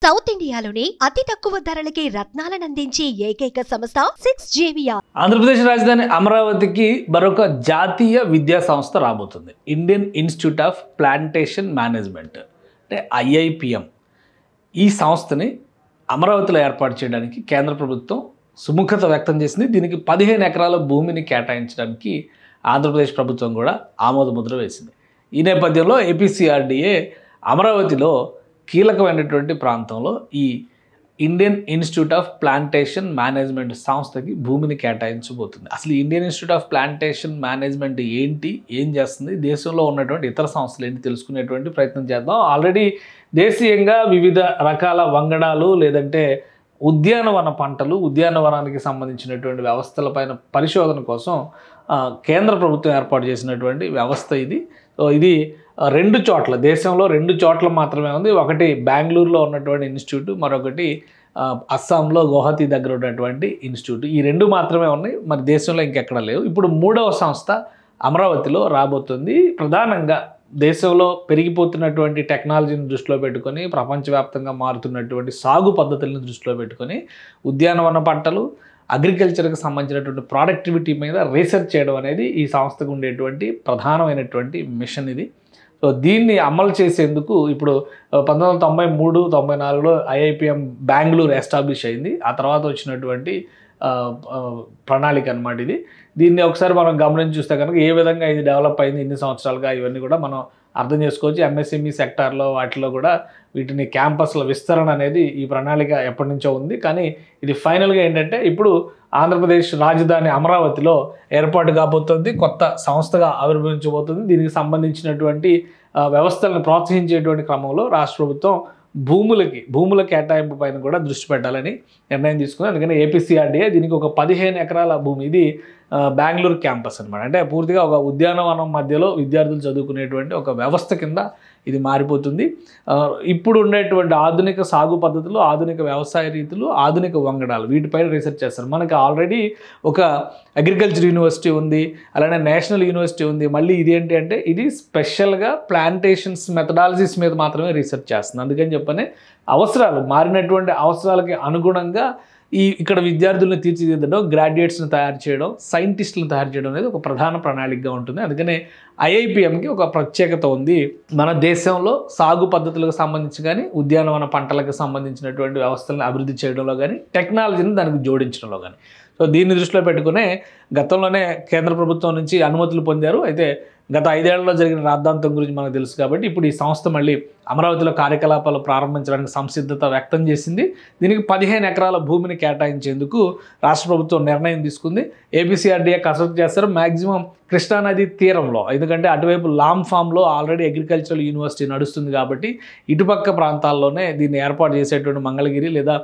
South ఇండియాలోనే అతి తక్కువ ధరలకి రత్నాలను అందించే ఏకైక సంస్థ 6JVR. ఆంధ్రప్రదేశ్ రాజధాని అమరావతికి మరొక జాతీయ విద్యా సంస్థ రాబోతుంది. Indian institute of plantation management అంటే IIPM. ఈ సంస్థని అమరావతిలో ఏర్పాటు చేయడానికి కేంద్ర ప్రభుత్వం సుముఖత వ్యక్తం చేసింది. దీనికి 15 ఎకరాల భూమిని కేటాయించడానికి ఆంధ్రప్రదేశ్ ప్రభుత్వం కూడా ఆమోద ముద్ర వేసింది. ఈ నేపథ్యంలో APCRDA అమరావతిలో కీలకమైనటువంటి ప్రాంతంలో ఈ Indian institute of plantation management సంస్థకి భూమిని కేటాయించబోతుంది. అసలు Indian institute of plantation management ఏంటి, ఏం చేస్తుంది, దేశంలో ఉన్నటువంటి ఇతర సంస్థలు ఏంటి తెలుసుకునేటువంటి ప్రయత్నం చేద్దాం. ఆల్రెడీ దేశీయంగా వివిధ రకాల వంగడాలు లేదంటే ఉద్యానవన పంటలు, ఉద్యానవనానికి సంబంధించినటువంటి వ్యవస్థలపైన పరిశోధన కోసం కేంద్ర ప్రభుత్వం ఏర్పాటు చేసినటువంటి వ్యవస్థ ఇది. ఇది 2 చోట్ల, దేశంలో 2 చోట్ల మాత్రమే ఉంది. ఒకటి బెంగళూరులో ఉన్నటువంటి ఇన్స్టిట్యూట్, మరొకటి అస్సాంలో గువాహతి దగ్గర ఉన్నటువంటి ఇన్స్టిట్యూట్. ఈ 2 మాత్రమే ఉన్నాయి, మరి దేశంలో ఇంకెక్కడ లేవు. ఇప్పుడు 3వ సంస్థ అమరావతిలో రాబోతుంది. ప్రధానంగా దేశంలో పెరిగిపోతున్నటువంటి టెక్నాలజీని దృష్టిలో పెట్టుకొని, ప్రపంచవ్యాప్తంగా మారుతున్నటువంటి సాగు పద్ధతులను దృష్టిలో పెట్టుకొని ఉద్యానవన పంటలు, అగ్రికల్చర్కి సంబంధించినటువంటి ప్రొడక్టివిటీ మీద రీసెర్చ్ చేయడం అనేది ఈ సంస్థకు ఉండేటువంటి ప్రధానమైనటువంటి మిషన్ ఇది. సో దీన్ని అమలు చేసేందుకు ఇప్పుడు 1993-94లో IIPM బెంగళూరు ఎస్టాబ్లిష్ అయింది. ఆ తర్వాత వచ్చినటువంటి ప్రణాళిక అన్నమాట ఇది. దీన్ని ఒకసారి మనం గమనించి చూస్తే కనుక ఏ విధంగా ఇది డెవలప్ అయింది ఇన్ని సంవత్సరాలుగా, ఇవన్నీ కూడా మనం అర్థం చేసుకోవచ్చు. MSME సెక్టార్లో వాటిలో కూడా వీటిని క్యాంపస్ల విస్తరణ అనేది ఈ ప్రణాళిక ఎప్పటి నుంచో ఉంది. కానీ ఇది ఫైనల్గా ఏంటంటే ఇప్పుడు ఆంధ్రప్రదేశ్ రాజధాని అమరావతిలో ఏర్పాటు కాబోతుంది, కొత్త సంస్థగా ఆవిర్భవించబోతుంది. దీనికి సంబంధించినటువంటి వ్యవస్థలను ప్రోత్సహించేటువంటి క్రమంలో రాష్ట్ర ప్రభుత్వం భూముల కేటాయింపు పైన కూడా దృష్టి పెట్టాలని నిర్ణయం తీసుకుంది. అందుకని APCRDA దీనికి ఒక 15 ఎకరాల భూమి, ఇది బెంగళూరు క్యాంపస్ అనమాట. అంటే పూర్తిగా ఒక ఉద్యానవనం మధ్యలో విద్యార్థులు చదువుకునేటువంటి ఒక వ్యవస్థ కింద ఇది మారిపోతుంది. ఇప్పుడు ఉండేటువంటి ఆధునిక సాగు పద్ధతులు, ఆధునిక వ్యవసాయ రీతులు, ఆధునిక వంగడాలు, వీటిపైన రీసెర్చ్ చేస్తారు. మనకి ఆల్రెడీ ఒక అగ్రికల్చర్ యూనివర్సిటీ ఉంది, అలానే నేషనల్ యూనివర్సిటీ ఉంది. మళ్ళీ ఇది ఏంటి అంటే ఇది స్పెషల్గా ప్లాంటేషన్స్ మెథడాలజీస్ మీద మాత్రమే రీసెర్చ్ చేస్తుంది. అందుకని చెప్పని అవసరాలు, మారినటువంటి అవసరాలకి అనుగుణంగా ఇక్కడ విద్యార్థులను తీర్చిదిద్దడం, గ్రాడ్యుయేట్స్ని తయారు చేయడం, సైంటిస్టులను తయారు చేయడం అనేది ఒక ప్రధాన ప్రణాళికగా ఉంటుంది. అందుకనే IIPMకి ఒక ప్రత్యేకత ఉంది. మన దేశంలో సాగు పద్ధతులకు సంబంధించి కానీ, ఉద్యానవన పంటలకు సంబంధించినటువంటి వ్యవస్థలను అభివృద్ధి చేయడంలో కానీ, టెక్నాలజీని దానికి జోడించడంలో కానీ. సో దీన్ని దృష్టిలో పెట్టుకునే గతంలోనే కేంద్ర ప్రభుత్వం నుంచి అనుమతులు పొందారు. అయితే గత 5 ఏళ్లలో జరిగిన రాద్ధాంతం గురించి మనకు తెలుసు కాబట్టి ఇప్పుడు ఈ సంస్థ మళ్ళీ అమరావతిలో కార్యకలాపాలు ప్రారంభించడానికి సంసిద్ధత వ్యక్తం చేసింది. దీనికి 15 ఎకరాల భూమిని కేటాయించేందుకు రాష్ట్ర ప్రభుత్వం నిర్ణయం తీసుకుంది. APCRDA కసరత్తు చేస్తారు మ్యాక్సిమం కృష్ణానది తీరంలో, ఎందుకంటే అటువైపు లామ్ ఫామ్లో ఆల్రెడీ అగ్రికల్చరల్ యూనివర్సిటీ నడుస్తుంది కాబట్టి ఇటుపక్క ప్రాంతాల్లోనే దీన్ని ఏర్పాటు చేసేటువంటి మంగళగిరి లేదా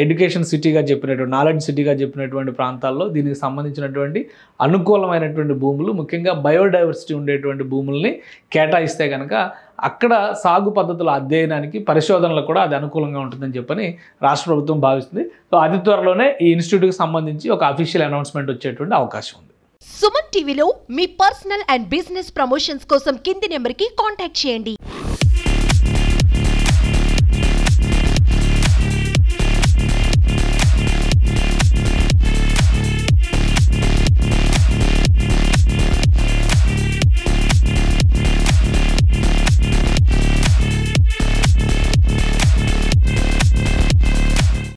ఎడ్యుకేషన్ సిటీగా చెప్పినటువంటి, నాలెడ్జ్ సిటీగా చెప్పినటువంటి ప్రాంతాల్లో దీనికి సంబంధించినటువంటి అనుకూలమైనటువంటి భూములు, ముఖ్యంగా బయోడైవర్సిటీ ఉండేటువంటి భూముల్ని కేటాయిస్తే కనుక అక్కడ సాగు పద్ధతుల అధ్యయనానికి, పరిశోధనలకు కూడా అది అనుకూలంగా ఉంటుందని చెప్పని రాష్ట్ర ప్రభుత్వం భావిస్తుంది. సో అతి త్వరలోనే ఈ ఇన్స్టిట్యూట్కి సంబంధించి ఒక అఫీషియల్ అనౌన్స్మెంట్ వచ్చేటువంటి అవకాశం ఉంది. సుమన్ టీవీలో మీ పర్సనల్ అండ్ బిజినెస్ ప్రమోషన్స్ కోసం కింది నెంబర్కి కాంటాక్ట్ చేయండి.